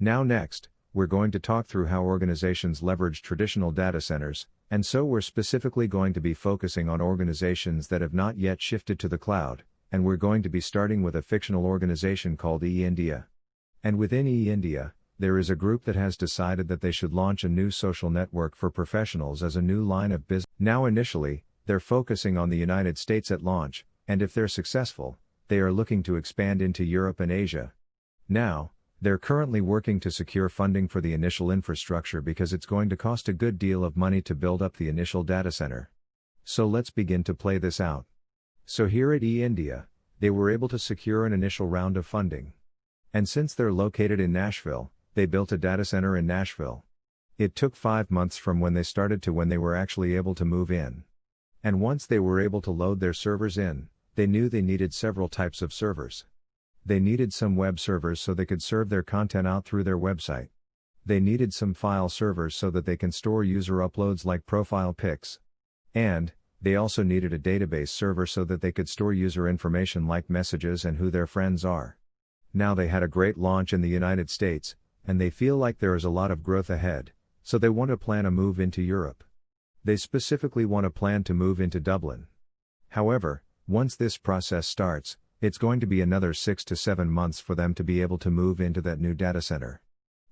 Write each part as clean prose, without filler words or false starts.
Next, we're going to talk through how organizations leverage traditional data centers, and so we're specifically going to be focusing on organizations that have not yet shifted to the cloud, and we're going to be starting with a fictional organization called E-India. And within E-India, there is a group that has decided that they should launch a new social network for professionals as a new line of business. Now initially, they're focusing on the United States at launch, and if they're successful, they are looking to expand into Europe and Asia. Now, they're currently working to secure funding for the initial infrastructure because it's going to cost a good deal of money to build up the initial data center. So let's begin to play this out. So here at E-India, they were able to secure an initial round of funding. And since they're located in Nashville, they built a data center in Nashville. It took 5 months from when they started to when they were actually able to move in. And once they were able to load their servers in, they knew they needed several types of servers. They needed some web servers so they could serve their content out through their website. They needed some file servers so that they can store user uploads like profile pics. And they also needed a database server so that they could store user information like messages and who their friends are. Now they had a great launch in the United States, and they feel like there is a lot of growth ahead, so they want to plan a move into Europe. They specifically want to plan to move into Dublin. However, once this process starts, it's going to be another 6 to 7 months for them to be able to move into that new data center.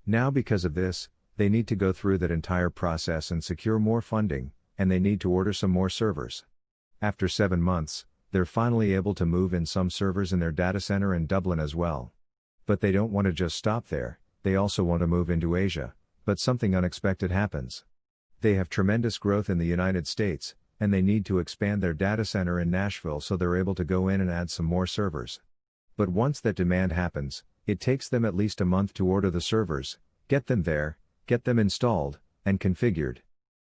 Now because of this, they need to go through that entire process and secure more funding, and they need to order some more servers. After 7 months, they're finally able to move in some servers in their data center in Dublin as well. But they don't want to just stop there, they also want to move into Asia, but something unexpected happens. They have tremendous growth in the United States, and they need to expand their data center in Nashville so they're able to go in and add some more servers. But once that demand happens, it takes them at least a month to order the servers, get them there, get them installed, and configured.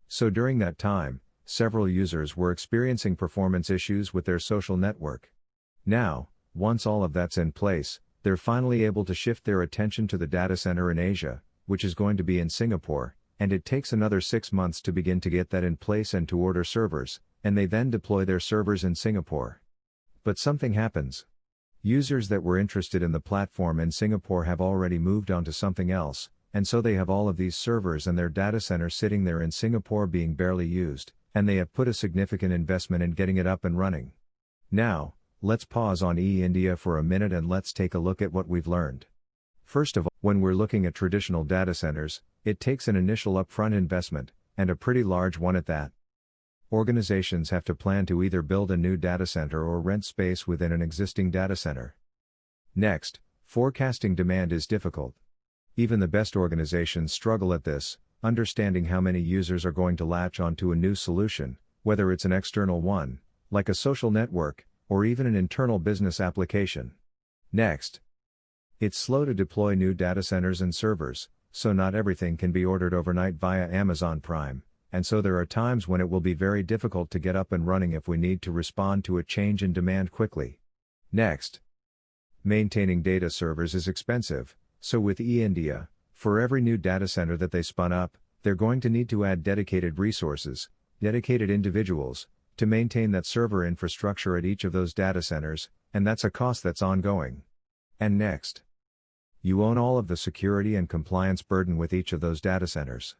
So during that time, several users were experiencing performance issues with their social network. Now, once all of that's in place, they're finally able to shift their attention to the data center in Asia, which is going to be in Singapore, and it takes another 6 months to begin to get that in place and to order servers, and they then deploy their servers in Singapore. But something happens. Users that were interested in the platform in Singapore have already moved on to something else, and so they have all of these servers and their data center sitting there in Singapore being barely used, and they have put a significant investment in getting it up and running. Now, let's pause on E-India for a minute and let's take a look at what we've learned. First of all, when we're looking at traditional data centers, it takes an initial upfront investment, and a pretty large one at that. Organizations have to plan to either build a new data center or rent space within an existing data center. Next, forecasting demand is difficult. Even the best organizations struggle at this, understanding how many users are going to latch onto a new solution, whether it's an external one, like a social network, or even an internal business application. Next, it's slow to deploy new data centers and servers, so not everything can be ordered overnight via Amazon Prime, and so there are times when it will be very difficult to get up and running if we need to respond to a change in demand quickly. Next, maintaining data servers is expensive, so with E-India, for every new data center that they spun up, they're going to need to add dedicated resources, dedicated individuals, to maintain that server infrastructure at each of those data centers, and that's a cost that's ongoing. And next, you own all of the security and compliance burden with each of those data centers.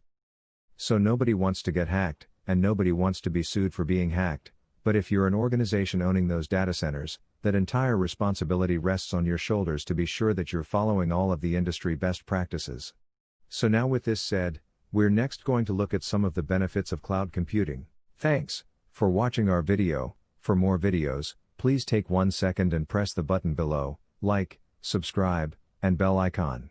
So nobody wants to get hacked, and nobody wants to be sued for being hacked, but if you're an organization owning those data centers, that entire responsibility rests on your shoulders to be sure that you're following all of the industry best practices. So now with this said, we're next going to look at some of the benefits of cloud computing. Thanks for watching our video. For more videos, please take 1 second and press the button below, like, subscribe, and bell icon.